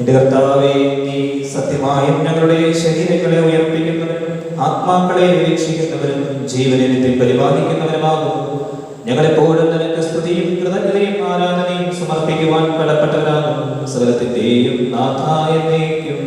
എന്റെ കർത്താവേ, നീ സത്യമായും ഞങ്ങളുടെ ശരീരങ്ങളെ ഉയർപ്പിക്കുന്നവരും ആത്മാക്കളെ നിരീക്ഷിക്കുന്നവരും ജീവനെ പരിപാലിക്കുന്നവരുമാകുന്നു. ഞങ്ങളെപ്പോഴും നിനക്ക് സ്തുതിയും കൃതജ്ഞതയും ആരാധനയും സമർപ്പിക്കുവാൻ കടപ്പെട്ടവരാകുന്നു. സകലത്തിന്റെയും നാഥായ എന്നേക്കും.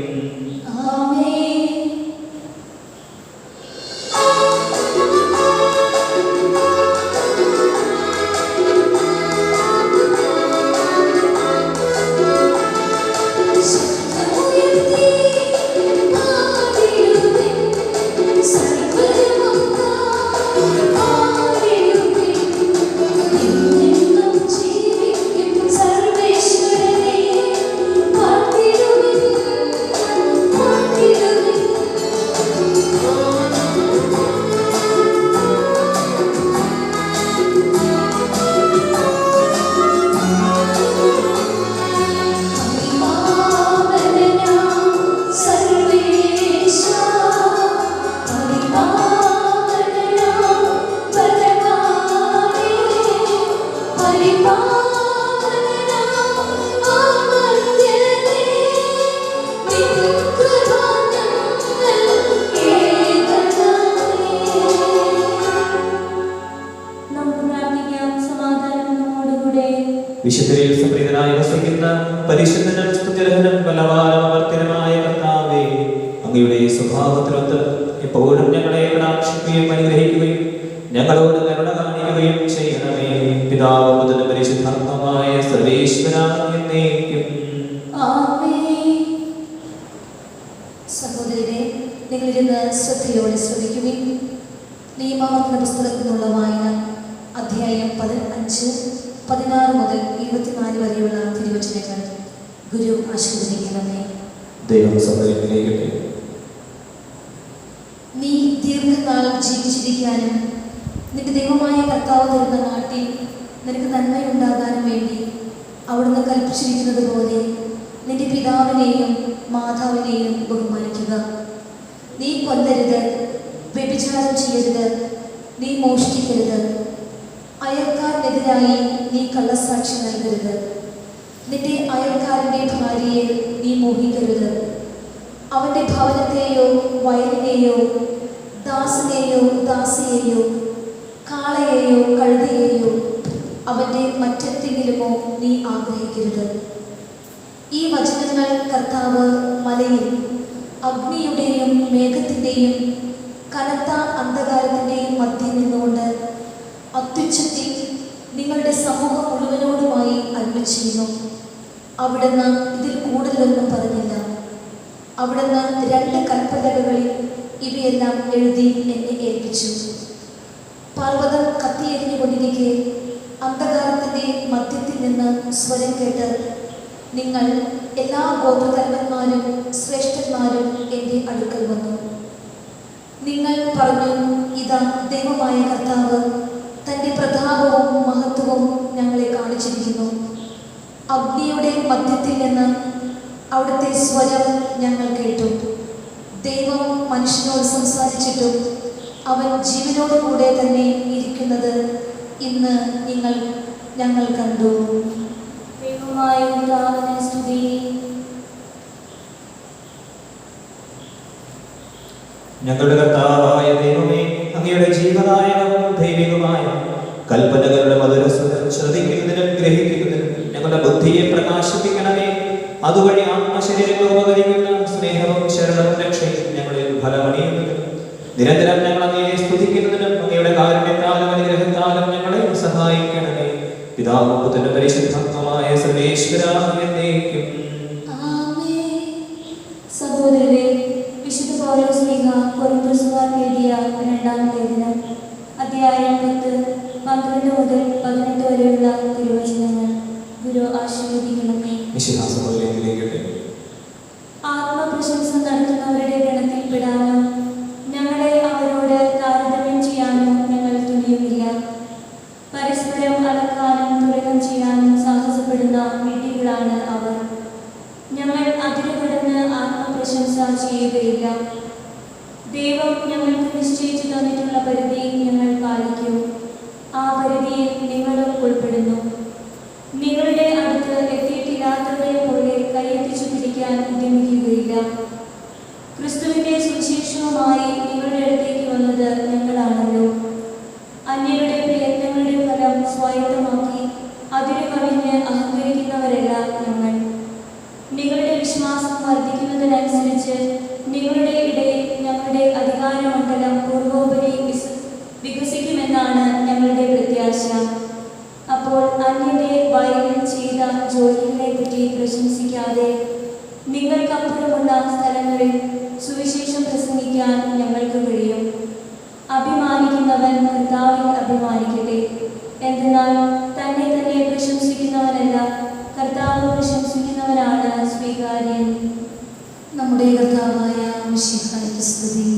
വിശുദ്ധരിൽ സംപ്രീതനായി വസിക്കുന്ന പരിശുദ്ധനും സ്തുത്യർഹനും ബലവാനമർത്തിനുമായ കർത്താവേ, അങ്ങയുടെ സ്വഭാവത്തിനൊത്ത് എപ്പോഴും ഞങ്ങളെ കടാക്ഷിക്കുകയും അനുഗ്രഹിക്കുകയും ഞങ്ങളോട് കരുണ കാണിക്കുകയും ചെയ്യണമേ. പിതാവ് മുതൽ പരിശുദ്ധാത്മാവായ സർവേശ്വര എന്നേക്കും. സഹോദരരെ, നിങ്ങളിരുന്ന് ശ്രദ്ധയോടെ ശ്രദ്ധിക്കുകയും നിയമാവർത്തന പുസ്തകത്തിൽ നിന്നുള്ള വായന അധ്യായം 15, 16 മുതൽ 24 വരെയുള്ള തിരുവചനങ്ങൾ ഗുരു ആശീർവദിക്കണമേ. ദൈവം സമ്മതിക്കട്ടെ. നീ ദീർഘനാൾ ജീവിച്ചിരിക്കാനും നിന്റെ ദൈവമായ കർത്താവ് തരുന്ന നാട്ടിൽ നിനക്ക് നന്മയുണ്ടാകാനും വേണ്ടി അവിടുന്ന് കൽപ്പിച്ചിരിക്കുന്നത് പോലെ നിന്റെ പിതാവിനെയും മാതാവിനെയും ബഹുമാനിക്കുക. നീ കൊല്ലരുത്, വ്യഭിചാരം ചെയ്യരുത്, നീ മോഷ്ടിക്കരുത്, അയൽക്കാരനെതിരായി നീ കള്ളസാക്ഷി നൽകരുത്, നിന്റെ അയൽക്കാരൻ്റെ ഭാര്യയെ നീ മോഹിക്കരുത്, അവൻ്റെ ഭവനത്തെയോ വയലിനെയോ ദാസനെയോ ദാസിയെയോ കാളയെയോ കഴുതയെയോ അവൻ്റെ മറ്റെന്തെങ്കിലുമോ നീ ആഗ്രഹിക്കരുത്. ഈ വചനങ്ങൾ കർത്താവ് മലയിൽ അഗ്നിയുടെയും മേഘത്തിൻ്റെയും കനത്ത അന്ധകാരത്തിൻ്റെയും മധ്യം നിന്നുകൊണ്ട് അത്യുച്ചത്തിൽ നിങ്ങളുടെ സമൂഹം മുഴുവനോടുമായി അരുളിച്ചെയ്യുന്നു. അവിടുന്ന് ഇതിൽ കൂടുതലൊന്നും പറഞ്ഞില്ല. അവിടുന്ന് 2 കൽപ്പലകകളിൽ ഇവയെല്ലാം എഴുതി എന്നെ ഏൽപ്പിച്ചു. പർവ്വതം കത്തിയെരിഞ്ഞുകൊണ്ടിരിക്കെ അന്ധകാരത്തിൻ്റെ മധ്യത്തിൽ നിന്ന് സ്വരം കേട്ട് നിങ്ങൾ എല്ലാ ഗോത്രതലവന്മാരും ശ്രേഷ്ഠന്മാരും എൻ്റെ അടുക്കൽ വന്നു. നിങ്ങൾ പറഞ്ഞു, ഇതാ ദൈവമായ കർത്താവ് തൻ്റെ പ്രതാപവും മഹത്വവും ഞങ്ങളെ കാണിച്ചിരിക്കുന്നു. അഗ്നിയുടെ മധ്യത്തിൽ നിന്ന് അവിടുത്തെ സ്വരം ഞങ്ങൾ കേട്ടു. ദൈവം മനുഷ്യനോട് സംസാരിച്ചിട്ടും അവൻ ജീവനോടുകൂടെ തന്നെ ഇരിക്കുന്നത് ഇന്ന് ഞങ്ങൾ കണ്ടു. ദൈവമായ കർത്താവിനെ സ്തുതി. ഞങ്ങളുടെ കർത്താവായ ദൈവമേ, അങ്ങയുടെ ജീവനായകവും ദൈവികമായ കൽപ്പനകളുടെ മധുരസ്വരം ശ്രദ്ധിക്കുന്നതിനും ഗ്രഹിക്കുന്നതിനും ഞങ്ങളുടെ ബുദ്ധിയെ പ്രകാശിപ്പിക്കണമേ. അതുവഴി ആത്മശരീരങ്ങൾ ഉപകരിക്കുന്ന സ്നേഹവും ശരണവും രക്ഷയും ഞങ്ങളിൽ ഫലമണിയുന്നതിനും നിരന്തരം ഞങ്ങൾ അങ്ങയെ സ്തുതിക്കുന്നതിനും അങ്ങയുടെ കാരുണ്യത്താലും അനുഗ്രഹത്താലും ഞങ്ങളെ സഹായിക്കണമേ. പിതാവും പുത്രനും പരിശുദ്ധാത്മാവായ സർവേശ്വര എന്നേക്കും. സഹോദരരെ, വിശുദ്ധ പൗലോസ് ശ്ലീഹ കൊരിന്ത്യർക്കാർക്ക് എഴുതിയ 2-ാം ലേഖനം അധ്യായം 10, 12 മുതൽ 18 വരെയുള്ള തിരുവചനങ്ങൾ ഗുരു ആശീർവദിക്കണമേ. ആത്മപ്രശംസ നടത്തുന്നവരുടെ ഗണത്തിൽ പെടാനോ ഞങ്ങളെ അവരോട് താരതമ്യം ചെയ്യാനോ ഞങ്ങൾ തുനിയുമില്ല. പരസ്പരം അളക്കാനും തുലനം ചെയ്യാനും സാഹസപ്പെടുന്ന വിഡ്ഢികളാണ് അവർ. ഞങ്ങൾ അതിരുകടന്ന് ആത്മപ്രശംസ ചെയ്യുകയില്ല. ദൈവം ഞങ്ങൾക്ക് നിശ്ചയിച്ചു തന്നിട്ടുള്ള പരിധി ഞങ്ങൾ പാലിക്കും. ആ പരിധിയിൽ നിങ്ങളും ഉൾപ്പെടുന്നു. നിങ്ങളുടെ അടുത്ത് എത്തിയിട്ടില്ലാത്തവരെ പോലെ കൈയെത്തിച്ചു പിടിക്കാൻ വർദ്ധിക്കുന്നതിനനുസരിച്ച് നിങ്ങളുടെ ഇടയിൽ ഞങ്ങളുടെ അധികാരമണ്ഡലം പൂർവോപരി വികസിക്കുമെന്നാണ് ഞങ്ങളുടെ പ്രത്യാശ. അപ്പോൾ അന്യന്റെ വയലിൽ ചെയ്ത ജോലികളെ പറ്റി പ്രശംസിക്കാതെ നിങ്ങൾക്കപ്പുറമുള്ള സ്ഥലങ്ങളിൽ സുവിശേഷം പ്രസംഗിക്കാൻ ഞങ്ങൾക്ക് കഴിയും. അഭിമാനിക്കുന്നവൻ കർത്താവിൽ അഭിമാനിക്കട്ടെ. എന്തെന്നാൽ തന്നെ തന്നെ പ്രശംസിക്കുന്നവനല്ല, കർത്താവ് പ്രശംസിക്കുന്നവനാണ് സ്വീകാര്യൻ. നമ്മുടെ കർത്താവായ മിശിഹായ്ക്ക് സ്തുതി.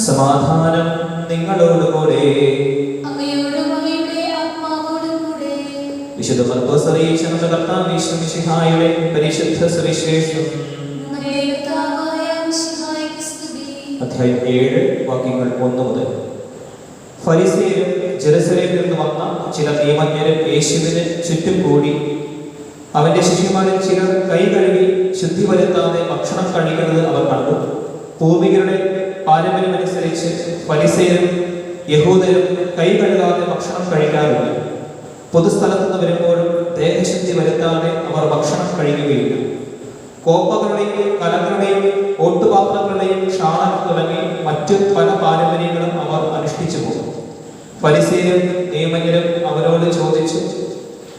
സമാധാനം നിങ്ങളോടുകൂടെ. വിശുദ്ധ മർക്കോസ് അറിയിച്ച നമ്മുടെ കർത്താവ് മിശിഹായുടെ പരിശുദ്ധ സുവിശേഷം അധ്യായം 7 വാക്യങ്ങൾ 1 മുതൽ. ഫരിസേയരും ജെറുസലേമിൽ നിന്ന് വന്ന ചില നിയമജ്ഞരും യേശുവിന് ചുറ്റും കൂടി. അവന്റെ ശിഷ്യന്മാരിൽ ചിലർ കൈ കഴുകി ശുദ്ധി വരുത്താതെ ഭക്ഷണം കഴിക്കുന്നത് അവർ കണ്ടു. പൂർവികരുടെ പാരമ്പര്യമനുസരിച്ച് ഫരിസേയരും യഹൂദരും കൈ കഴുകാതെ ഭക്ഷണം കഴിക്കാറില്ല. പൊതുസ്ഥലത്ത് നിന്ന് വരുമ്പോഴും ദേഹശുദ്ധി വരുത്താതെ അവർ ഭക്ഷണം കഴിക്കുകയില്ല. കോപ്പകളുടെയും കലങ്ങളുടെയും ഓട്ടുപാത്രങ്ങളുടെയും ക്ഷാളം തുടങ്ങി മറ്റു പല പാരമ്പര്യങ്ങളും അവർ അനുഷ്ഠിച്ചു പോകും. ഫരിസേയരും നിയമജ്ഞരും അവരോട് ചോദിച്ചു,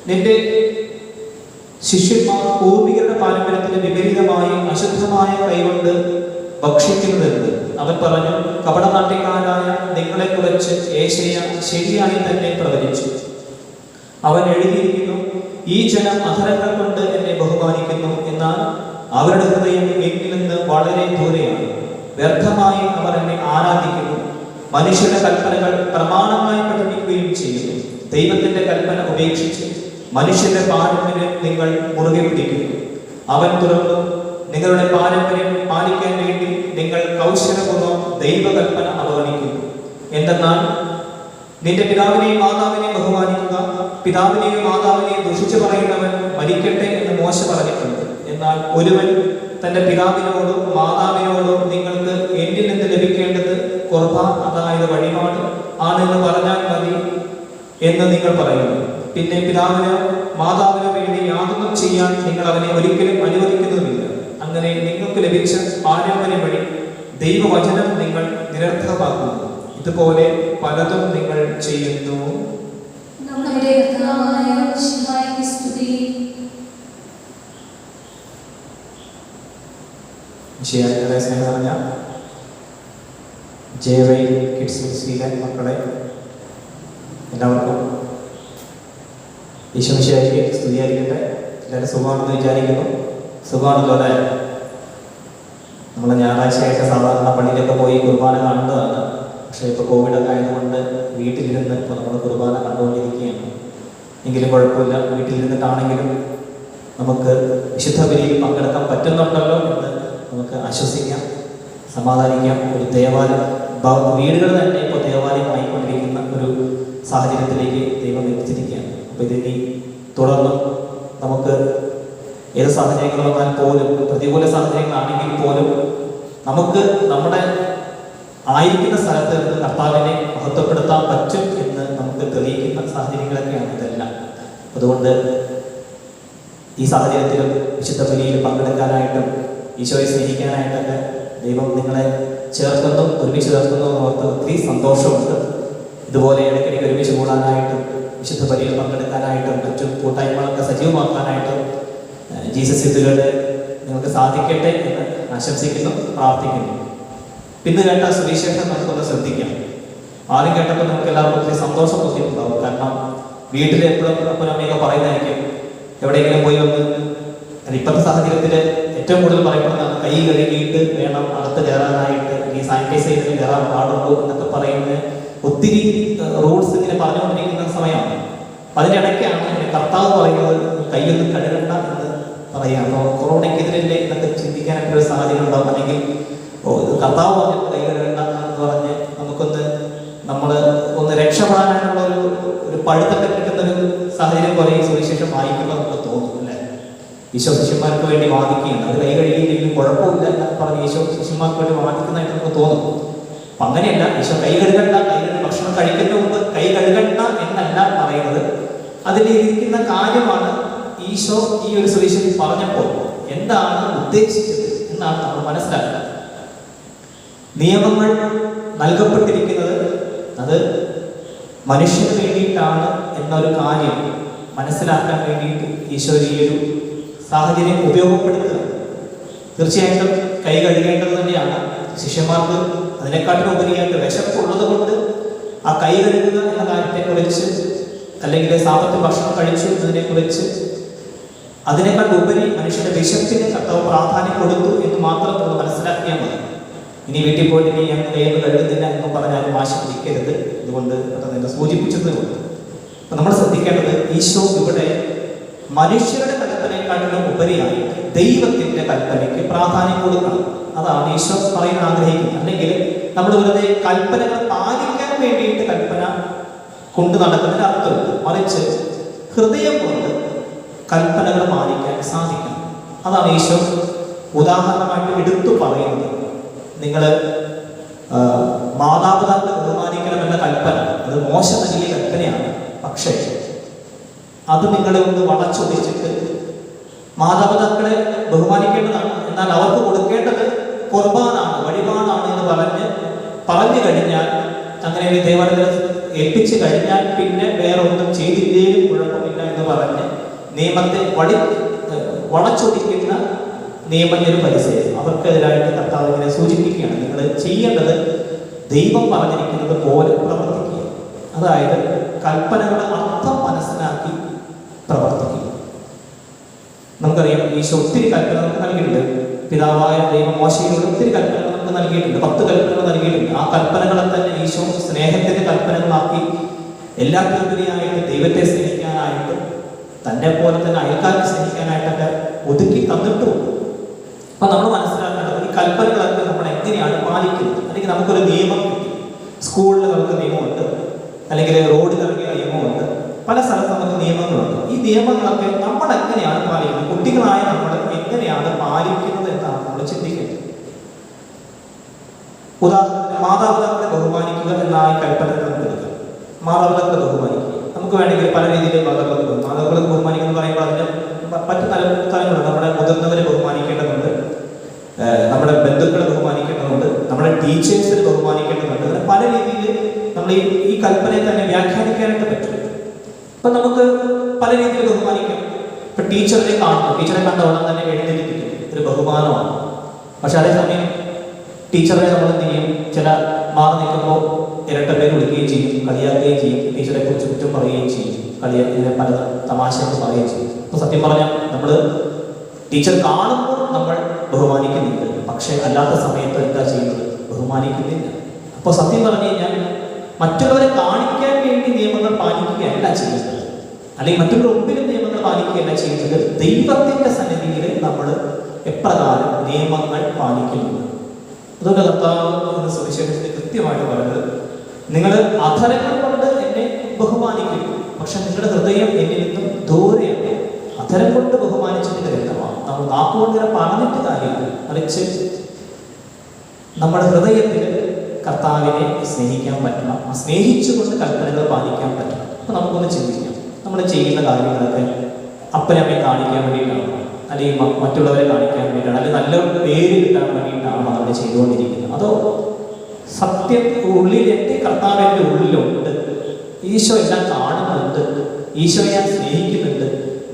നിന്റെ ശിഷ്യന്മാർ പൂർവികരുടെ പാരമ്പര്യത്തിന് വിപരീതമായി അശുദ്ധമായ കൈകൊണ്ട് ഭക്ഷിക്കുന്നതെന്ന്. അവൻ പറഞ്ഞു, കപടനാട്യക്കാരായ നിങ്ങളെക്കുറിച്ച് യേശയ്യ ശരിയായി തന്നെ പ്രവചിച്ചു. അവൻ എഴുതിയിരിക്കുന്നു, ഈ ജനം അധരങ്ങൾ കൊണ്ട് എന്നെ ബഹുമാനിക്കുന്നു, എന്നാൽ അവരുടെ ഹൃദയം എന്നിൽ നിന്ന് വളരെ ദൂരെയാണ്. വ്യർത്ഥമായി അവർ എന്നെ ആരാധിക്കുന്നു. മനുഷ്യരുടെ കൽപ്പനകൾ പ്രമാണമായി പഠിപ്പിക്കുകയും ചെയ്യുന്നു. ദൈവത്തിന്റെ കൽപ്പന ഉപേക്ഷിച്ച് മനുഷ്യന്റെ പാരമ്പര്യം നിങ്ങൾ മുറുകെ പിടിക്കുന്നു. അവൻ തുറന്നു, നിങ്ങളുടെ പാരമ്പര്യം പാലിക്കാൻ വേണ്ടി നിങ്ങൾ കൗശലപൂർവ്വം ദൈവകൽപ്പന അവഗണിക്കുന്നു. എന്തെന്നാൽ നിന്റെ പിതാവിനെയും മാതാവിനെയും ബഹുമാനിക്കുക, പിതാവിനെയും മാതാവിനെയും ദുഷിച്ചു പറയുന്നവൻ മരിക്കട്ടെ എന്ന് മോശ പറഞ്ഞിട്ടുണ്ട്. എന്നാൽ ഒരുവൻ തന്റെ പിതാവിനോടോ മാതാവിനോടോ നിങ്ങൾക്ക് എന്നിൽ നിന്ന് ലഭിക്കേണ്ടത് ഖുർബാൻ, അതായത് വഴിപാട് ആണെന്ന് പറഞ്ഞാൽ മതി എന്ന് നിങ്ങൾ പറയുന്നു. പിന്നെ പിതാവിനോ മാതാവിനോ വേണ്ടി യാതൊന്നും ചെയ്യാൻ നിങ്ങൾ അവനെ ഒരിക്കലും അനുവദിക്കുന്നതുമില്ല. അങ്ങനെ നിങ്ങൾക്ക് ലഭിച്ച പാരമ്പര്യം വഴി ദൈവവചനം നിങ്ങൾ നിരർത്ഥകമാക്കുന്നു. ഇതുപോലെ പലതും നിങ്ങൾ ചെയ്യുന്നു. സ്നേഹം നിറഞ്ഞ ജെ വൈ കിഡ്സ് മിനിസ്ട്രിയിലെ മക്കളെ, എല്ലാവർക്കും ഈശോമിശിഹായ്ക്ക് സ്തുതിയായിരിക്കട്ടെ. എല്ലാവരും സുഖമാണെന്ന് വിചാരിക്കുന്നു. സുഖമാണല്ലോ അല്ലേ? നമ്മൾ ഞായറാഴ്ചയൊക്കെ സാധാരണ പള്ളിയിലൊക്കെ പോയി കുർബാന കാണുന്നതാണ്. പക്ഷേ ഇപ്പോൾ കോവിഡൊക്കെ ആയതുകൊണ്ട് വീട്ടിലിരുന്ന് ഇപ്പോൾ നമ്മൾ കുർബാന കണ്ടുകൊണ്ടിരിക്കുകയാണ്. എങ്കിലും കുഴപ്പമില്ല, വീട്ടിലിരുന്നിട്ടാണെങ്കിലും നമുക്ക് വിശുദ്ധ ബലിയിൽ പങ്കെടുക്കാൻ പറ്റുന്നുണ്ടല്ലോ എന്ന് നമുക്ക് ആശ്വസിക്കാം, സമാധാനിക്കാം. ഒരു ദേവാലയം, വീടുകൾ തന്നെ ഇപ്പോൾ ദേവാലയമായിക്കൊണ്ടിരിക്കുന്ന ഒരു സാഹചര്യത്തിലേക്ക് ദൈവം എത്തിച്ചിരിക്കുകയാണ്. അപ്പോൾ ഇതിനി തുടർന്നും നമുക്ക് ഏത് സാഹചര്യങ്ങൾ വന്നാൽ പോലും, പ്രതികൂല സാഹചര്യങ്ങളാണെങ്കിൽ പോലും, നമുക്ക് നമ്മുടെ ആയിരിക്കുന്ന സ്ഥലത്ത് നിന്ന് കർത്താവിനെ മഹത്വപ്പെടുത്താൻ പറ്റും എന്ന് നമുക്ക് തെളിയിക്കുന്ന സാഹചര്യങ്ങളൊക്കെയാണ് ഇതെല്ലാം. അതുകൊണ്ട് ഈ സാഹചര്യത്തിലും വിശുദ്ധ ബലിയിൽ പങ്കെടുക്കാനായിട്ടും ഈശോയെ സ്നേഹിക്കാനായിട്ടൊക്കെ ദൈവം നിങ്ങളെ ചേർക്കുന്നു, ഒരുമിച്ച് ചേർക്കുന്നു എന്ന് ഓർത്ത് ഒത്തിരി സന്തോഷമുണ്ട്. ഇതുപോലെ ഇടയ്ക്കിടയ്ക്ക് ഒരുമിച്ച് കൂടാനായിട്ടും വിശുദ്ധ ബലിയിൽ പങ്കെടുക്കാനായിട്ടും മറ്റും കൂട്ടായ്മകളൊക്കെ സജീവമാക്കാനായിട്ടും ജീസസ് യൂത്തിലൂടെ നിങ്ങൾക്ക് സാധിക്കട്ടെ എന്ന് ആശംസിക്കുന്നു, പ്രാർത്ഥിക്കുന്നു. പിന്നെ കേട്ട സുവിശേഷം നമുക്കൊന്ന് ശ്രദ്ധിക്കാം. ആദ്യം കേട്ടപ്പോൾ നമുക്ക് എല്ലാവർക്കും ഒത്തിരി സന്തോഷം തോന്നിയിട്ടുണ്ടാവും. കാരണം വീട്ടിൽ എപ്പോഴും അപ്പനമ്മയൊക്കെ പറയുന്നതായിരിക്കും, എവിടെയെങ്കിലും പോയി വന്ന് ഇപ്പോഴത്തെ സാഹചര്യത്തിൽ ഏറ്റവും കൂടുതൽ പറയപ്പെടുന്നതാണ് കൈ കഴുകിയിട്ട് വേണം അകത്ത് കയറാനായിട്ട്, ഈ സാനിറ്റൈസ് ചെയ്ത് കയറാൻ പാടുള്ളൂ എന്നൊക്കെ പറയുന്ന ഒത്തിരി റൂൾസ് ഇങ്ങനെ പറഞ്ഞുകൊണ്ടിരിക്കുന്ന സമയമാണ്. അതിൻ്റെ ഇടയ്ക്കാണ് കർത്താവ് പറയുന്നത് കൈയൊന്നും കഴുകണ്ട എന്ന് പറയാം. അപ്പോൾ കൊറോണയ്ക്കെതിരല്ലേ എന്നൊക്കെ ചിന്തിക്കാനായിട്ടൊരു സാഹചര്യം ഉണ്ടാവും. അല്ലെങ്കിൽ കർത്താവ് പറഞ്ഞ കൈ കഴുകണ്ട എന്ന് പറഞ്ഞ് നമ്മൾ ഒന്ന് രക്ഷപ്പെടാനായിട്ടുള്ള ഒരു പഴുതൊക്കെ കിട്ടുന്നൊരു സാഹചര്യം പോലെ ഈ സുവിശേഷം വായിക്കുമ്പോൾ നമുക്ക് തോന്നും അല്ലേ? ഈശോ ശിഷ്യന്മാർക്ക് വേണ്ടി വാദിക്കുകയാണ്. അത് കൈ കഴുകിയില്ലെങ്കിലും കുഴപ്പമില്ല എന്നൊക്കെ പറഞ്ഞ് ഈശോ ശിഷ്യന്മാർക്ക് വേണ്ടി വാദിക്കുന്നതായിട്ട് നമുക്ക് തോന്നും. അപ്പം അങ്ങനെയല്ല, ഈശോ കൈ കഴുകണ്ട, ഭക്ഷണം കഴിക്കുന്നതിന് മുമ്പ് കൈ കഴുകണ്ട എന്നല്ല പറയുന്നത്. അതിലിരിക്കുന്ന കാര്യമാണ് ഈശോ ഈ ഒരു സുവിശേഷം പറഞ്ഞപ്പോൾ എന്താണ് ഉദ്ദേശിച്ചത് എന്നാണ് നമ്മൾ മനസ്സിലാക്കുന്നത്. നിയമങ്ങൾ നൽകപ്പെട്ടിരിക്കുന്നത് അത് മനുഷ്യന് വേണ്ടിയിട്ടാണ് എന്നൊരു കാര്യം മനസ്സിലാക്കാൻ വേണ്ടിയിട്ട് ഈശോ ഈ ഒരു സാഹചര്യം ഉപയോഗപ്പെടുത്തുക. തീർച്ചയായിട്ടും കൈ കഴുകേണ്ടത് തന്നെയാണ്. ശിഷ്യന്മാർക്ക് അതിനെക്കാട്ടിലും ഉപരിയായിട്ട് വിശപ്പുള്ളത് കൊണ്ട് ആ കൈ കഴുകുക എന്ന കാര്യത്തെക്കുറിച്ച്, അല്ലെങ്കിൽ സാമ്പത്തിക ഭക്ഷണം കഴിച്ചു എന്നതിനെക്കുറിച്ച്, അതിനേക്കാൾ ഉപരി മനുഷ്യന്റെ വിശപ്പിന് കർത്താവ് പ്രാധാന്യം കൊടുത്തു എന്ന് മാത്രം നമ്മൾ മനസ്സിലാക്കിയാൽ മതി. ഇനി വീട്ടിൽ പോയിട്ട് ഇനി ഞാൻ കൈ കഴുകുന്നില്ല എന്ന് പറഞ്ഞാലും ആശങ്കയിക്കരുത്. ഇതുകൊണ്ട് പെട്ടെന്ന് സൂചിപ്പിച്ചത് കൊണ്ട് അപ്പം നമ്മൾ ശ്രദ്ധിക്കേണ്ടത്, ഈശോ ഇവിടെ മനുഷ്യരുടെ കൽപ്പനയെക്കാട്ടിലും ഉപരിയായി ദൈവത്തിന്റെ കൽപ്പനയ്ക്ക് പ്രാധാന്യം കൊടുക്കണം. അതാണ് ഈശോ പറയാൻ ആഗ്രഹിക്കുന്നത്. അല്ലെങ്കിൽ നമ്മൾ വെറുതെ കൽപ്പനകൾ പാലിക്കാൻ വേണ്ടിയിട്ട് കൽപ്പന കൊണ്ട് നടക്കുന്നതിന് അർത്ഥമില്ല. മറിച്ച് ഹൃദയം കൊണ്ട് കൽപ്പനകൾ പാലിക്കാൻ സാധിക്കണം. അതാണ് ഈശോ ഉദാഹരണമായിട്ട് എടുത്തു പറയുന്നത്. നിങ്ങൾ മാതാപിതാക്കളെ ബഹുമാനിക്കണമെന്ന കൽപ്പന അത് മോശം നൽകിയ കൽപ്പനയാണ്. പക്ഷേ അത് നിങ്ങളെ ഒന്ന് വളച്ചൊടിച്ചിട്ട് മാതാപിതാക്കളെ ബഹുമാനിക്കേണ്ടതാണ്, എന്നാൽ അവർക്ക് കൊടുക്കേണ്ടത് കുർബാനാണ്, വഴിപാടാണ് എന്ന് പറഞ്ഞു കഴിഞ്ഞാൽ, അങ്ങനെ ഒരു ദേവാലയത്തിൽ ഏൽപ്പിച്ചു കഴിഞ്ഞാൽ പിന്നെ വേറെ ഒന്നും ചെയ്തില്ലേലും കുഴപ്പമില്ല എന്ന് പറഞ്ഞ് നിയമത്തെ വളച്ചൊടിക്കുന്ന നിയമജ്ഞരും പരിസരം അവർക്കെതിരായിട്ട് കർത്താവ് ഇങ്ങനെ സൂചിപ്പിക്കുകയാണ്. നിങ്ങൾ ചെയ്യേണ്ടത് ദൈവം പറഞ്ഞിരിക്കുന്നത് പോലെ പ്രവർത്തിക്കുക. അതായത് കൽപ്പനകളുടെ അർത്ഥം മനസ്സിലാക്കി പ്രവർത്തിക്കുക. നമുക്കറിയാം, ഈശോ ഒത്തിരി കൽപ്പന നമുക്ക് നൽകിയിട്ടുണ്ട്. പിതാവായ ദൈവം മോശയിലൂടെ ഒത്തിരി കൽപ്പനകൾ നമുക്ക് നൽകിയിട്ടുണ്ട്. 10 കൽപ്പനകൾ നൽകിയിട്ടുണ്ട്. ആ കൽപ്പനകളെ തന്നെ ഈശോ സ്നേഹത്തിന്റെ കൽപ്പനകളാക്കി എല്ലാത്തിനുപരിയായിട്ട് ദൈവത്തെ സ്നേഹിക്കാനായിട്ട്, തന്നെ പോലെ തന്നെ അയൽക്കാരെ സ്നേഹിക്കാനായിട്ടൊക്കെ ഒതുക്കി തന്നിട്ടുമുണ്ട്. അപ്പൊ നമ്മൾ മനസ്സിലാക്കേണ്ടത് ഈ കൽപ്പനകളൊക്കെ നമ്മൾ എങ്ങനെയാണ് പാലിക്കുന്നത്. അല്ലെങ്കിൽ നമുക്കൊരു നിയമം കിട്ടി, സ്കൂളിൽ നമുക്ക് നിയമമുണ്ട്, അല്ലെങ്കിൽ റോഡിൽ ഇറങ്ങിയ നിയമമുണ്ട്, പല സ്ഥലത്ത് നമുക്ക് നിയമങ്ങളുണ്ട്. ഈ നിയമങ്ങളൊക്കെ നമ്മൾ എങ്ങനെയാണ് പാലിക്കുന്നത്, കുട്ടികളായ നമ്മൾ എങ്ങനെയാണ് പാലിക്കുന്നത് എന്നാണ് നമ്മൾ ചിന്തിക്കുന്നത്. ഉദാഹരണത്തിന് മാതാപിതാക്കളെ ബഹുമാനിക്കുക എന്നാണ് കൽപ്പന നമുക്ക് എടുക്കുക. മാതാപിതാക്കളെ ബഹുമാനിക്കുക, നമുക്ക് വേണമെങ്കിൽ പല രീതിയിൽ മാതാപിതാക്കളെ ബഹുമാനിക്കുന്ന പറയുമ്പോൾ അതിന് മറ്റു തലങ്ങളുണ്ട്. നമ്മുടെ മുതിർന്നവരെ ബഹുമാനിക്കേണ്ടതുണ്ട്, നമ്മുടെ ബന്ധുക്കളെ ബഹുമാനിക്കേണ്ടതുണ്ട്, നമ്മുടെ ടീച്ചേഴ്സിനെ ബഹുമാനിക്കേണ്ടതുണ്ട്. അങ്ങനെ പല രീതിയിൽ നമ്മൾ ഈ കൽപ്പനയെ തന്നെ വ്യാഖ്യാനിക്കാനായിട്ട് പറ്റും. അപ്പൊ നമുക്ക് പല രീതിയിൽ ബഹുമാനിക്കാം. ഇപ്പൊ ടീച്ചറെ കാണുന്നു, ടീച്ചറെ കണ്ട ഉടൻ തന്നെ എഴുന്നേൽപ്പിക്കും, ഒരു ബഹുമാനമാണ്. പക്ഷെ അതേസമയം ടീച്ചറെ നമ്മൾ എന്ത് ചെയ്യും, ചില മാറി നിൽക്കുമ്പോൾ ഇരട്ട പേര് വിളിക്കുകയും ചെയ്യും, കളിയാക്കുകയും ചെയ്യും, ടീച്ചറെ കുറിച്ച് കുറ്റം പറയുകയും ചെയ്യും, കളിയാക്കിയ പല തമാശകൾ പറയുകയും ചെയ്യും. അപ്പോൾ സത്യം പറഞ്ഞാൽ നമ്മൾ ടീച്ചർ കാണുമ്പോൾ നമ്മൾ ബഹുമാനിക്കുന്നുണ്ട്, പക്ഷെ അല്ലാത്ത സമയത്ത് എന്താ ചെയ്യുന്നത്? ബഹുമാനിക്കുന്നില്ല. അപ്പോൾ സത്യം പറഞ്ഞു കഴിഞ്ഞാൽ മറ്റുള്ളവരെ കാണിക്കാൻ വേണ്ടി നിയമങ്ങൾ പാലിക്കുകയല്ല ചെയ്യുന്നത്, അല്ലെങ്കിൽ മറ്റുള്ളവരുടെ മുമ്പിലും നിയമങ്ങൾ പാലിക്കുകയല്ല ചെയ്യുന്നത്. ദൈവത്തിന്റെ സന്നിധിയിൽ നമ്മൾ എപ്രകാരം നിയമങ്ങൾ പാലിക്കുന്നു. അതുകൊണ്ട് കർത്താവ് സുവിശേഷത്തിൽ കൃത്യമായിട്ട് പറയുന്നത്, നിങ്ങൾ അധരങ്ങൾ കൊണ്ട് എന്നെ ബഹുമാനിക്കും, പക്ഷെ നിങ്ങളുടെ ഹൃദയം എന്നിൽ നിന്നും ദൂരെയാണ്. അധരം കൊണ്ട് ബഹുമാനിച്ചിട്ട് കാര്യമാണ്, നമ്മൾ നാക്കുകൊണ്ട് ഇങ്ങനെ പറഞ്ഞിട്ട് കാര്യമില്ല, മറിച്ച് നമ്മുടെ ഹൃദയത്തിൽ കർത്താവിനെ സ്നേഹിക്കാൻ പറ്റണം, സ്നേഹിച്ചുകൊണ്ട് കൽപ്പനകൾ പാലിക്കാൻ പറ്റണം. അപ്പൊ നമുക്കൊന്ന് ചിന്തിക്കാം, നമ്മൾ ചെയ്യുന്ന കാര്യങ്ങളൊക്കെ അപ്പനെ അമ്മയെ കാണിക്കാൻ വേണ്ടിയിട്ടാണ്, അല്ലെങ്കിൽ മറ്റുള്ളവരെ കാണിക്കാൻ വേണ്ടിയിട്ടാണ്, അല്ലെങ്കിൽ നല്ല പേര് കിട്ടാൻ വേണ്ടിയിട്ടാണ് നമ്മൾ ചെയ്തുകൊണ്ടിരിക്കുന്നത്? അതോ സത്യം ഉള്ളിൽ എൻ്റെ കർത്താവിൻ്റെ ഉള്ളിലുണ്ട്, ഈശോ എല്ലാം കാണുന്നുണ്ട്, ഈശോ ഞാൻ സ്നേഹിക്കുന്നുണ്ട്,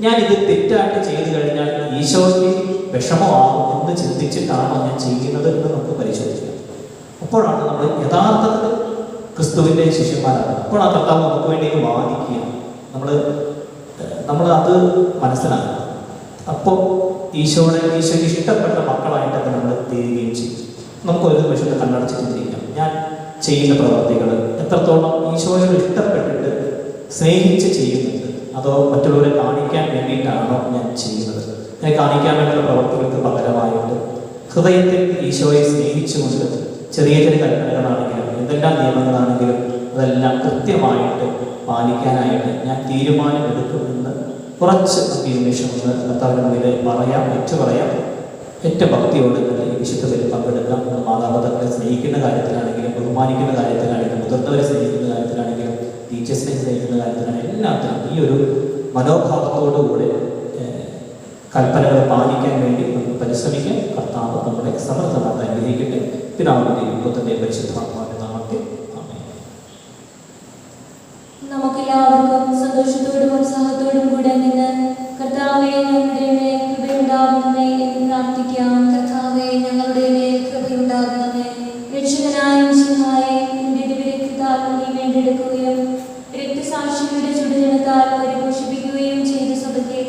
ഞാൻ ഇത് തെറ്റായിട്ട് ചെയ്തു കഴിഞ്ഞാൽ ഈശോയ്ക്ക് വിഷമമാകും എന്ന് ചിന്തിച്ചിട്ടാണോ ഞാൻ ചെയ്യുന്നത് എന്ന് നമുക്ക് പരിശോധിക്കാം. അപ്പോഴാണ് നമ്മൾ യഥാർത്ഥത്തിൽ ക്രിസ്തുവിൻ്റെ ശിഷ്യന്മാരാണ്. അപ്പോൾ ആ കർത്താവ് നമുക്ക് വേണ്ടി വാദിക്കുകയാണ്, നമ്മൾ അത് മനസ്സിലാക്കുക. അപ്പോൾ ഈശോയ്ക്ക് ഇഷ്ടപ്പെട്ട മക്കളായിട്ടൊക്കെ നമ്മൾ തീരുകയും ചെയ്യും. നമുക്ക് ഒരു നിമിഷത്തെ കണ്ണടച്ച് ചിന്തിക്കാം, ഞാൻ ചെയ്യുന്ന പ്രവർത്തികൾ എത്രത്തോളം ഈശോയോട് ഇഷ്ടപ്പെട്ടിട്ട് സ്നേഹിച്ച് ചെയ്യുന്നുണ്ട്, അതോ മറ്റുള്ളവരെ കാണിക്കാൻ വേണ്ടിയിട്ടാണോ ഞാൻ ചെയ്യുന്നത്? ഞാൻ കാണിക്കാൻ വേണ്ടിയുള്ള പ്രവർത്തികൾക്ക് പകരമായിട്ട് ഹൃദയത്തിൽ ഈശോയെ സ്നേഹിച്ചുകൊണ്ട് ചെറിയ ചെറിയ കൽപ്പനകളാണെങ്കിലും എന്തെല്ലാം നിയമങ്ങളാണെങ്കിലും അതെല്ലാം കൃത്യമായിട്ട് പാലിക്കാനായിട്ട് ഞാൻ തീരുമാനമെടുക്കുമെന്ന് കുറച്ച് ഈ നിമിഷം ഒന്ന് കർത്താവിന് മുന്നിൽ പറയാം, പറയാം. ഏറ്റവും ഭക്തിയോട് ഈ വിശുദ്ധത്തിൽ പങ്കെടുക്കാം. മാതാപിതാക്കളെ സ്നേഹിക്കുന്ന കാര്യത്തിലാണെങ്കിലും, ബഹുമാനിക്കുന്ന കാര്യത്തിലാണെങ്കിലും, മുതിർന്നവരെ സ്നേഹിക്കുന്ന കാര്യത്തിലാണെങ്കിലും, ടീച്ചേഴ്സിനെ സ്നേഹിക്കുന്ന കാര്യത്തിലാണെങ്കിലും എല്ലാത്തിനും ഈ ഒരു മനോഭാവത്തോടുകൂടെ കൽപ്പനകൾ പാലിക്കാൻ വേണ്ടി നമുക്ക് പരിശ്രമിക്കാൻ കർത്താവ് നമ്മുടെ സമർത്ഥമായിട്ട് അനുഗ്രഹിക്കട്ടെ. പിതാവിന്റെയും പുത്രന്റെയും പരിശുദ്ധാത്മാവിന്റെ നാമത്തിൽ ആമേൻ. നമുക്കെല്ലാവർക്കും സന്തോഷത്തോടും ഉത്സാഹത്തോടും കൂടെ നിന്ന് കർത്താവേ ഞങ്ങളുടെ മേൽ കൃപയുണ്ടാകണമേ എന്ന് പ്രാർത്ഥിക്കാം. കർത്താവേ ഞങ്ങളുടെ മേൽ കൃപയുണ്ടാകണമേ. രക്ഷകനായ മിശിഹായേ, നിന്റെ ദിവ്യരക്തത്താൽ നീ വീണ്ടെടുക്കുകയും രക്തസാക്ഷികളുടെ ചുടുജനത്താൽ പരിപോഷിപ്പിക്കുകയും ചെയ്ത സഭയ്ക്ക്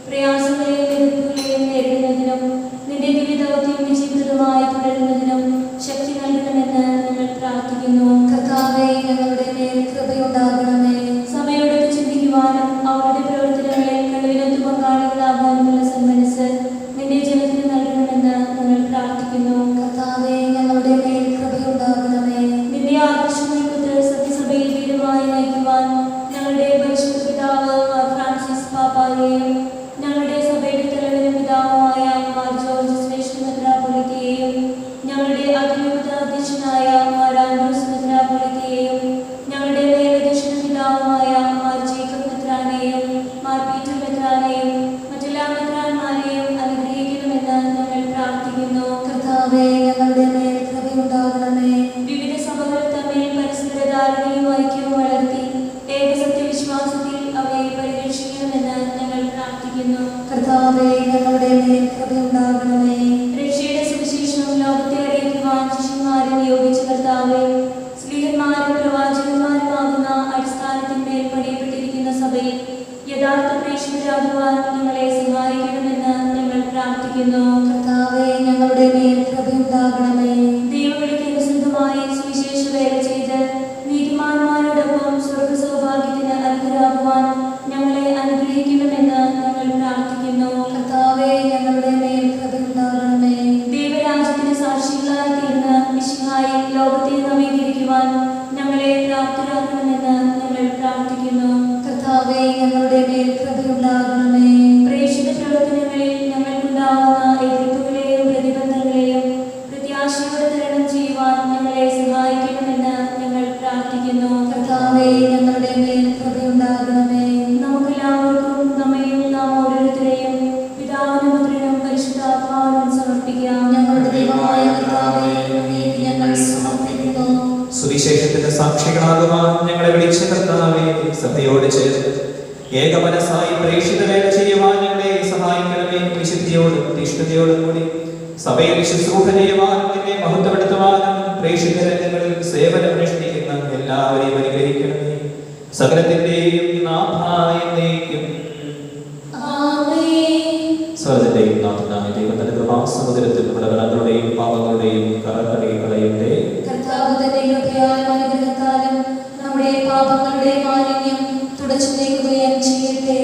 പ്രയാസങ്ങളെയും എതിർപ്പുകളെയും നേരിടുന്നതിനും നിന്റെ ദിവ്യദൗത്യം വിജയപ്രദമായി തുടരുന്നതിനും ശക്തി നൽകണമെന്ന് ഞങ്ങൾ പ്രാർത്ഥിക്കുന്നു. കർത്താവേ ഞങ്ങളുടെ മേൽ കൃപയുണ്ടാകണമേ. സഭയോടൊത്ത് ചിന്തിക്കുവാനും അവരുടെ പ്രവർത്തനങ്ങളെ കഴിവിനൊത്ത് പങ്കാളികളാകാനുമുള്ള സന്മനസ് നിന്റെ ജനത്തിന് നൽകണമെന്ന് ഞങ്ങൾ പ്രാർത്ഥിക്കുന്നു. കർത്താവേ ഞങ്ങളുടെ മേൽ കൃപയുണ്ടാകണമേ. നിന്റെ ആദർശങ്ങൾക്കൊത്ത് സത്യസഭയിൽ ധീരമായി നയിക്കുവാൻ ഞങ്ങളുടെ പരിശുദ്ധ പിതാവ് മാർ ഫ്രാൻസിസ് പാപ്പായെയും ഞങ്ങളുടെ സഭയുടെ തലവനും പിതാവുമായ മാർ ജോർജ് ശ്രേഷ്ഠ മെത്രാപ്പൊലീത്തയെയും ഞങ്ങളുടെ അതിരൂപത അധ്യക്ഷനായ മാർ ആൻഡ്രൂസ് മെത്രാപ്പൊലീത്തയെയും ഞങ്ങളുടെ മേലധ്യക്ഷന പിതാവുമായ മാർ ജേക്കബ് മെത്രാനെയും മാർ പീറ്റർ മെത്രാനെയും മറ്റെല്ലാ മെത്രാന്മാരെയും അനുഗ്രഹിക്കണമെന്ന് ഞങ്ങൾ പ്രാർത്ഥിക്കുന്നു. കർത്താവേ ഞങ്ങളുടെ മേൽ കൃപയുണ്ടാകണമേ. വിവിധ സഭകൾ തമ്മിൽ പരസ്പര ധാരണയും ഐക്യവും വളർത്തി ഏകസത്യവിശ്വാസത്തിൽ അവയെ പരിരക്ഷിക്കണമെന്ന് ഞങ്ങൾ പ്രാർത്ഥിക്കുന്നു. കർത്താവേ ഞങ്ങളുടെ മേൽ കൃപയുണ്ടാകണമേ. രക്ഷയുടെ സുവിശേഷം ലോകത്തെ അറിയിക്കുവാൻ ശിഷ്യന്മാരെ നിയോഗിച്ച കർത്താവേ, സ്ലീഹന്മാരും പ്രവാചകന്മാരുമാകുന്ന അടിസ്ഥാനത്തിന്മേൽ പണിയപ്പെട്ടിരിക്കുന്ന സഭയിൽ യഥാർത്ഥ പ്രേക്ഷിതരാകുവാൻ നിങ്ങളെ സഹായിക്കണമെന്ന് ഞങ്ങൾ പ്രാർത്ഥിക്കുന്നു. കർത്താവേ ഞങ്ങളുടെ മേൽ കൃപയുണ്ടാകണമേ. ദൈവവിളിക്ക് അനുസൃതമായി സുവിശേഷ വേല ചെയ്ത് നീതിമാന്മാരോടൊപ്പം സ്വർഗ സൗഭാഗ്യത്തിന് അർഹരാകുവാൻ ഞങ്ങളെ അനുഗ്രഹിക്കണമെന്ന് ഞങ്ങൾ പ്രാർത്ഥിക്കുന്നു. കർത്താവേ ഞങ്ങളുടെ മേൽ കൃപയുണ്ടാകണമേ. ദൈവരാജ്യത്തിന് സാക്ഷികളായി തീർന്ന് മിശിഹായി ലോകത്തെ നവീകരിക്കുവാൻ ഞങ്ങളെ പ്രാപ്തരാക്കണമെന്ന് ഞങ്ങൾ പ്രാർത്ഥിക്കുന്നു. കർത്താവേ ഞങ്ങളുടെ മേൽ കൃപയുണ്ടാകണമേ. പ്രേക്ഷിത പ്രവർത്തനങ്ങളിൽ ഞങ്ങൾക്കുണ്ടാവുന്ന എതിർപ്പുകളെയും പ്രതിബന്ധങ്ങളെയും പ്രത്യാശയോടെ തരണം ചെയ്യുവാൻ ഞങ്ങളെ സഹായിക്കണമെന്ന് ഞങ്ങൾ പ്രാർത്ഥിക്കുന്നു. കർത്താവേ ഞങ്ങളുടെ മേൽ കൃപയുണ്ടാകണമേ. നമുക്കെല്ലാവർക്കും നമ്മയും നാം ഓരോരുത്തരെയും പിതാവിനും പുത്രനും പരിശുദ്ധാത്മാവിനും സമർപ്പിക്കാം. ഞങ്ങളുടെ ദൈവമായ കർത്താവേ അങ്ങേക്ക് ഞങ്ങൾ സമർപ്പിക്കുന്നു. സുവിശേഷത്തിന്റെ സാക്ഷികളാകുവാൻ ഞങ്ങളെ വിളിച്ച കർത്താവേ, സഭയോട് ചേർന്ന് ഏകമനസായി പ്രേക്ഷിത വേല ചെയ്യുവാൻ ഞങ്ങളെ സഹായിക്കണമേ. വിശുദ്ധിയോടും തീഷ്ണതയോടും കൂടി സഭയിൽ ശുശ്രൂഷ ചെയ്യുവാനും നിന്നെ മഹത്വപ്പെടുത്തുവാനും പ്രേക്ഷിത രംഗങ്ങളിൽ സേവനമനുഷ്ഠിക്കുന്ന എല്ലാവരെയും അനുഗ്രഹിക്കണമേ. സകലത്തിന്റെയും നാഥായേക്കും സ്വർഗ്ഗത്തിന്റെയും നാഥനായ ദൈവം തന്റെ കൃപാസമുദ്രത്തിൽ നമ്മുടെ കടങ്ങളുടെയും പാപങ്ങളുടെയും കറകടി കളയട്ടെ. കർത്താവ് തന്റെ കൃപയാലും അനുഗ്രഹത്താലും നമ്മുടെ പാപങ്ങളുടെ മാലിന്യം തുടച്ചു നീക്കുകയും ചെയ്യട്ടെ.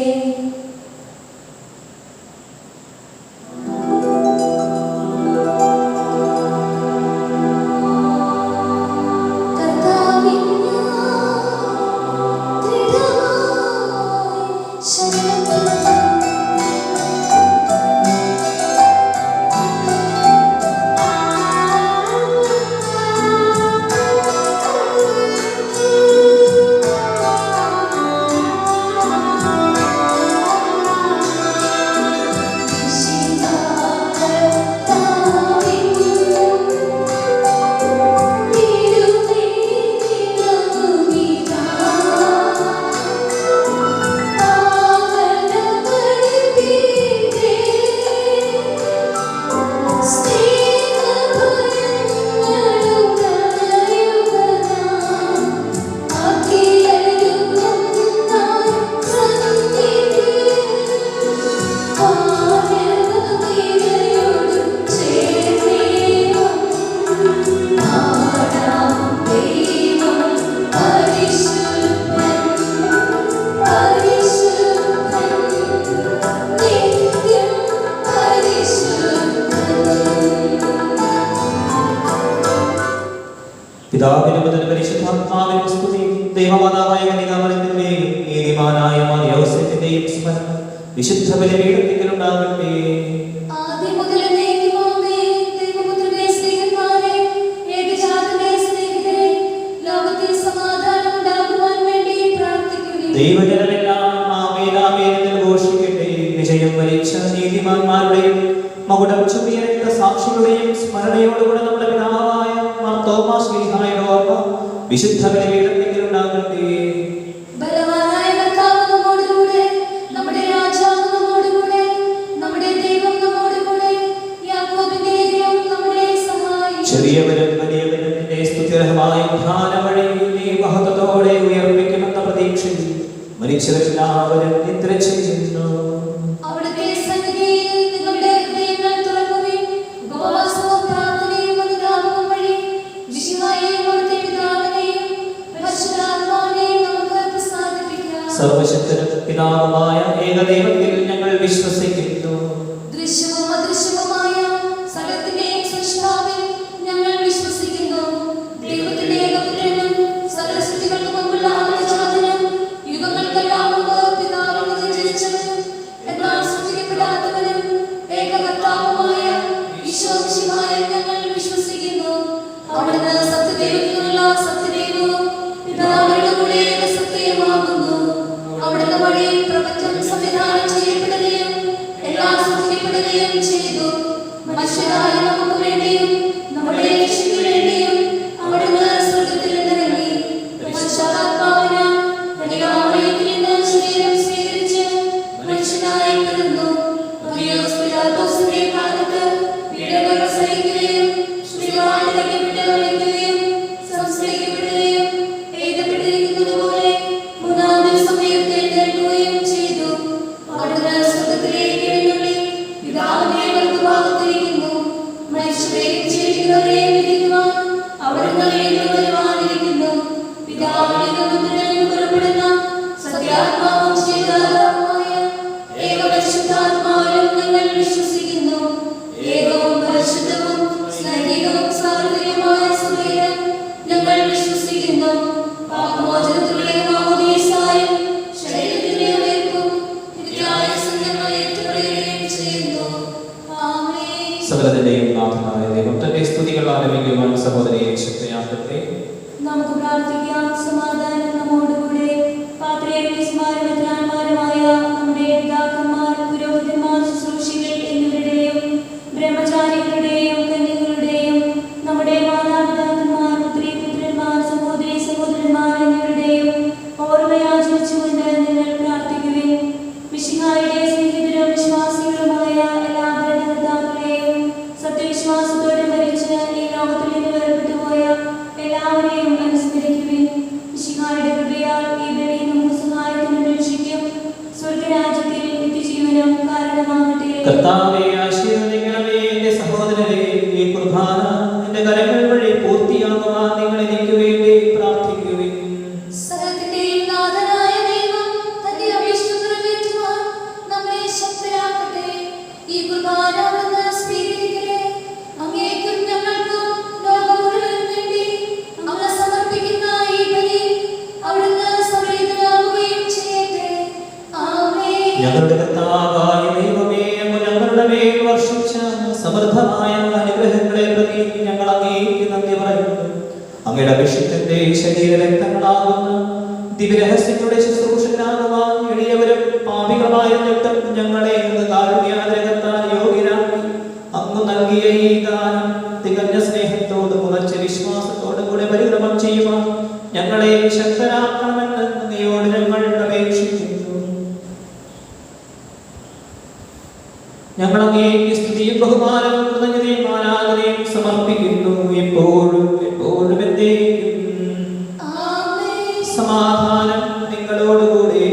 പിതാവിനും പുത്രനും പരിശുദ്ധാത്മാവിനും സ്തുതി. ദൈവമാതാവായ കന്യകാമറിയത്തിന്റെയും നീതിമാനായ മാർ യോസേഫിന്റെയും സ്മരണ വിശുദ്ധ ബലിപീഠത്തിൽ ഉണ്ടാകട്ടെ. ആദ്യം മുതൽ എന്നേക്കും ആമേൻ. ദൈവപുത്രന്റെ സ്നേഹിതന്മാരെ, ഏകജാതന്റെ സ്നേഹിതരെ, ലോകത്തിൽ സമാധാനം ഉണ്ടാകുവാൻ വേണ്ടി പ്രാർത്ഥിക്കുകയും ദൈവജനമെല്ലാം ആമേൻ ആമേൻ എന്ന് ഘോഷിക്കട്ടെ. വിജയം വരിച്ച നീതിമാന്മാരുടെയും മകുടം ചുമയ രക്തസാക്ഷികളുടെയും സ്മരണയോടുകൂടെ നമ്മുടെ പിതാവായ മാർ തോമാസ് ശ്ലീഹായുടെ ഓർമ്മ വിശുദ്ധ ബലിപീഠത്തിൽ ഉണ്ടാകട്ടെ. ബലവാനായ കർത്താവ് നമ്മോടുകൂടെ, നമ്മുടെ രാജാവ് നമ്മോടുകൂടെ, നമ്മുടെ ദൈവം നമ്മോടുകൂടെ, യാക്കോബിന്റെ ദൈവം നമ്മളെ സഹായിക്കും. ചെറിയവരും വലിയവരും നിന്റെ സ്തുത്യർഹമായ ഉദ്ധാനം വഴി നീ മഹത്വത്തോടെ ഉയർപ്പിക്കുമെന്ന പ്രതീക്ഷയിൽ മരിച്ചവരെല്ലാവരും നിദ്ര ചെയ്യുന്നു. അവിടുത്തെ സന്നിധിയിൽ നിങ്ങളുടെ ഹൃദയങ്ങൾ തുറക്കുകയും ഉപവാസവും പ്രാർത്ഥനയും അനുതാപവും വഴി വിശുദ്ധയെയും അവിടുത്തെ പിതാവിനെയും പരിശുദ്ധാത്മാവിനെയും നമുക്ക് പ്രസാദിപ്പിക്കാം. സർവശക്തനും പിതാവുമായ ഏകദൈവത്തിൽ ഞങ്ങൾ വിശ്വസിക്കുന്നു. ദൃശ്യവും അദൃശ്യവുമായ സകലത്തിന്റെയും സൃഷ്ടാവിൽ ഞങ്ങൾ വിശ്വസിക്കുന്നു. ദൈവത്തിന്റെ ഏകപുത്രനും സകല സൃഷ്ടികൾക്കും മുമ്പുള്ള ആദിജാതനും യുഗങ്ങൾക്കെല്ലാം മുമ്പ് പിതാവിൽ നിന്ന് ജനിച്ചവനും എന്നാൽ സൃഷ്ടിക്കപ്പെടാത്തവനും ഏകകർത്താവുമായ ഈശോമിശിഹായിൽ ഞങ്ങൾ വിശ്വസിക്കുന്നു. അവിടുന്ന് സത്യദൈവത്തിനുള്ള സത്യദൈവവും പിതാവിന്റെ കൂടെ ഏകസത്യമാകുന്നു. അവിടുന്ന് വഴി പ്രപഞ്ചം സംവിധാനം ചെയ്യപ്പെടുകയും എല്ലാം സൃഷ്ടിക്കപ്പെടുകയും ചെയ്തു. മനുഷ്യരായ നമുക്ക് വേണ്ടിയും നമ്മുടെ രക്ഷയ്ക്ക് വേണ്ടിയും അവിടുന്ന് സ്വർഗ്ഗത്തിൽ നിന്നിറങ്ങി. പരിശുദ്ധാത്മാവിനാൽ കന്യകാമറിയത്തിൽ നിന്ന് ശരീരം സ്വീകരിച്ച് മനുഷ്യനായി പിറന്നു. പന്തിയോസ് പിലാത്തോസിന്റെ കാലത്ത് പീഡകൾ സഹിക്കുകയും ശ്രീവായി തള്ളിപ്പെട്ട് മരിക്കുകയും സംസ്കരിക്കപ്പെടുകയും എഴുതപ്പെട്ടിരിക്കുന്നതുപോലെ മൂന്നാം ദിവസം ഉയർത്തെഴുന്നേൽക്കുകയും ചെയ്തു. അവിടുന്ന് സ്വർഗ്ഗത്തിലേക്ക് എഴുന്നള്ളി പിതാവിന്റെ വലത്തുഭാഗത്തിരിക്കുന്നു. മനുഷ്യരെയും ജീവിക്കുന്നവരെയും വിധിക്കുവാൻ അവിടുന്ന് വീണ്ടും വരുവാനിരിക്കുന്നു. പിതാവിൽ നിന്ന് പുറപ്പെടുന്ന സത്യാത്മാവും ജീവദാതാവുമായ ഏകപരിശുദ്ധാത്മാവിലും ഞങ്ങൾ വിശ്വസിക്കുന്നു. ഏകവും പരിശുദ്ധവും സ്നേഹികവും സാർവത്രികമായ സഭയിലും ഞങ്ങൾ വിശ്വസിക്കുന്നു. പാപമോചനത്തിലുള്ള മാമോദീസായും ശരീരത്തിന്റെ ഉയർപ്പും നിത്യായുസ്സും ഞങ്ങൾ ഏറ്റുപറയുകയും ചെയ്യുന്നു. ആമേൻ. സകലത്തിന്റെയും നാഥനായ ദൈവം തന്റെ സ്തുതികൾ ആലപിക്കുവാൻ സഹോദരിയെ ശക്തയാക്കട്ടെ. നമുക്ക് പ്രാർത്ഥിക്കാം. സമാധാനം നമ്മോടുകൂടെ. പാത്രിയർക്കീസ്മാരും മെത്രാന്മാരുമായ നമ്മുടെ പിതാക്കന്മാർ, പുരോഹിതന്മാർ, ശുശ്രൂഷികൾ എന്നിവരുടെയും ബ്രഹ്മചാരികളുടെയും കന്യകളുടെയും നമ്മുടെ മാതാപിതാക്കന്മാർ, പുത്രി പുത്രന്മാർ, സഹോദരി സഹോദരന്മാർ എന്നിവരുടെയും ഓർമ്മയാചരിച്ചുകൊണ്ട് നിങ്ങൾ പ്രാർത്ഥിക്കുവിൻ. മിശിഹായുടെ സ്നേഹിതരും വിശ്വാസികളുമായ എല്ലാ ഭരണകർത്താക്കളെയും സത്യവിശ്വാസത്തോടെ മരിച്ച് ഈ ലോകത്തിൽ നിന്ന് വേർപെട്ടുപോയ കർത്താവേ, ആശീർവദിക്കണമേ. എൻ്റെ സഹോദരരെ, ഈ കുർബാന എൻ്റെ കരങ്ങൾ വഴി പൂർത്തിയാകുവാൻ നിങ്ങൾ എനിക്ക് വേണ്ടി പ്രാർത്ഥിക്കുവിൻ. സകലത്തിന്റെയും നാഥനായ ദൈവം തന്റെ അഭീഷ്ടം നിറവേറ്റുവാൻ നമ്മെ ശക്തരാക്കട്ടെ. ഈ കുർബാന അവിടുന്ന് സ്വീകരിക്കട്ടെ. അങ്ങേക്കും ഞങ്ങൾക്കും ലോകം മുഴുവനും വേണ്ടി അങ്ങ് സമർപ്പിക്കുന്ന ഈ ബലി അവിടുന്ന് സംപ്രീതനാവുകയും ചെയ്യട്ടെ. ആമേൻ. ഞങ്ങളുടെ കർത്താവായ ദൈവമേ, അങ്ങ് ഞങ്ങളുടെ മേൽ വർഷിച്ച സമൃദ്ധമായ അനുഗ്രഹങ്ങളെ പ്രതി ഞങ്ങൾ അങ്ങേക്ക് നന്ദി പറയുന്നു. അങ്ങയുടെ അഭിഷേകത്തിന്റെ ശരീരരക്തങ്ങളാകുന്ന ദിവ്യരഹസ്യങ്ങളുടെ ശുശ്രൂഷകരാകുവാൻ എളിയവരും പാപികളുമായിരുന്നിട്ടും ഞങ്ങളെ അങ്ങ് കാരുണ്യാഗ്രഹത്താൽ യോഗ്യരാക്കി അങ്ങ് നൽകിയ ഈ ദാനം തികഞ്ഞ സ്നേഹത്തോടും ഉറച്ച വിശ്വാസത്തോടും കൂടെ പരിക്രമം ചെയ്യുവാൻ ഞങ്ങളെ ശക്തരാക്കണമെന്ന് അങ്ങയോട് ഞങ്ങൾ അപേക്ഷിക്കുന്നു. ഞങ്ങൾ അങ്ങേക്ക് സ്തുതിയും ബഹുമാനവും കൃതജ്ഞതയും ആരാധനയും സമർപ്പിക്കുന്നു, എപ്പോഴും എപ്പോഴും എന്നേക്കും. ആമേൻ. സമാധാനം നിങ്ങളോടുകൂടെ.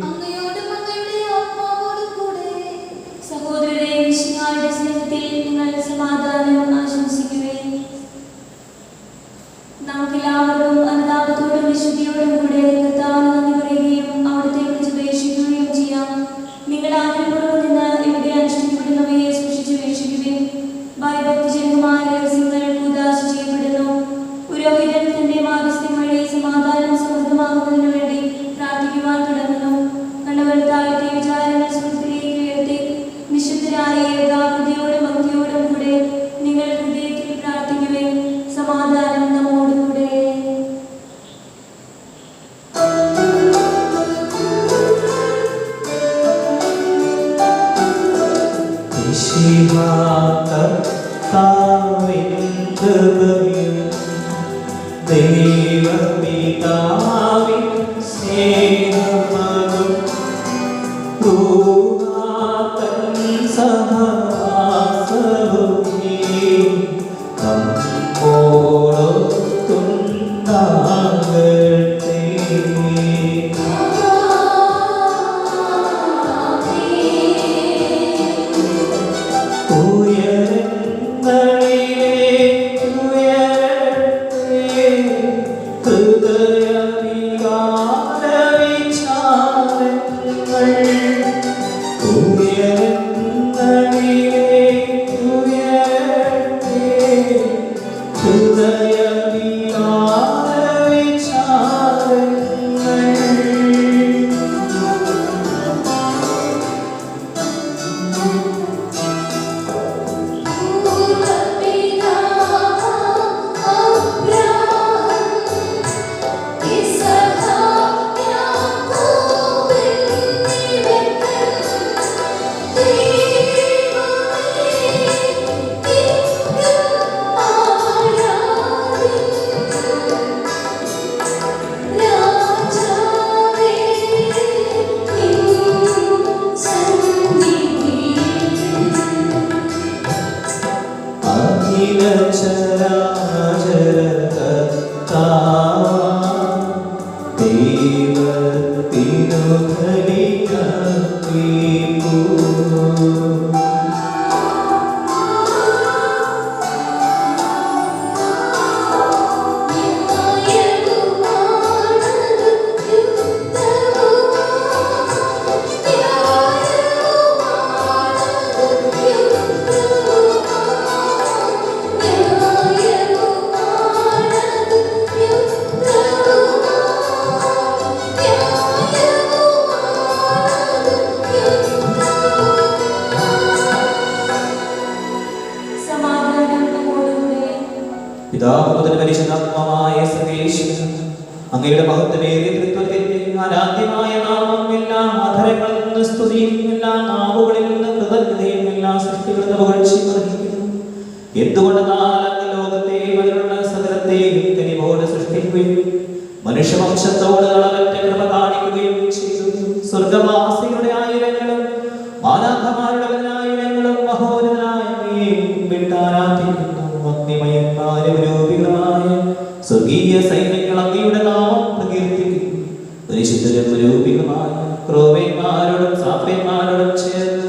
അങ്ങയോടും അങ്ങയുടെ ആത്മാവോടും കൂടെ. സഹോദരരെ, മിശിഹായുടെ സ്നേഹത്തിൽ നിങ്ങൾ സമാധാനം ആശംസിക്കുവിൻ. നമുക്കെല്ലാവർക്കും അനുതാപത്തോടും വിശുദ്ധിയോടും കൂടെ കർത്താവിന് നന്ദി പറയുകയും അവിടുത്തെ കുറിച്ച് ഉപേക്ഷിക്കുകയും ചെയ്യാം. നിങ്ങൾ ആഗ്രഹപൂർവ്വം നിന്ന് ഇവിടെ അനുഷ്ഠിക്കപ്പെടുന്നവയെ സൂക്ഷിച്ച് വീക്ഷിക്കുവിൻ. ഭയഭക്തിജനകമായ രഹസ്യങ്ങൾ ഉദാസ ചെയ്യപ്പെടുന്നു. പുരോഹിതൻ തന്റെ മാധ്യസ്ഥ്യം വഴി സമാധാനം സമൃദ്ധമാകുന്നതിനു വേണ്ടി പ്രാർത്ഥിക്കുവാൻ തുടങ്ങുന്നു. കണ്ണുകൾ താഴ്ത്തി വിചാരങ്ങൾ സ്വർഗ്ഗത്തിലേക്ക് ഉയർത്തി നിശബ്ദരായ ഏകാഗ്രതയോടും ഭക്തിയോടും കൂടെ നിങ്ങൾ ഹൃദയത്തിൽ പ്രാർത്ഥിക്കുവിൻ. സമാധാനം നമ്മോടുകൂടെ. ദൈവപിതാവിൻ സ്നേഹമതും ക്രൂരതൻ സഹവാസവും നമ്മോടൊത്തുണ്ടാകട്ടെ. അങ്ങയുടെ മഹത്വമേറിയ തൃത്വത്തിന്റെ ആരാധ്യമായ നാമം എല്ലാ അധരങ്ങളിൽ നിന്ന് സ്തുതിയും എല്ലാ നാവുകളിൽ നിന്ന് കൃതജ്ഞതയും എല്ലാ സൃഷ്ടികളും പുകഴ്ചയും അർഹിക്കുന്നു. എന്തുകൊണ്ടെന്നാൽ അങ്ങ് ലോകത്തെയും അതിലുള്ള സകലത്തെയും കനിവോടെ സൃഷ്ടിക്കുകയും മനുഷ്യവംശത്തോട് അളവറ്റ കൃപ കാണിക്കുകയും ചെയ്തു. സ്വർഗവാസികളുടെ ആയിരങ്ങളും മാലാഖമാരുടെ ആയിരങ്ങളും മഹോന്നതനായ അങ്ങയെ വിട്ടാരാധിക്കുന്നു. അഗ്നിമയന്മാരും രൂപികളുമായ സ്വർഗീയ സൈന്യങ്ങൾ അങ്ങയുടെ നാമം പ്രകീർത്തിക്കുന്നു. പരിശുദ്ധരും രൂപികളുമായ ക്രോവന്മാരോടും സാഫ്യന്മാരോടും ചേർന്ന്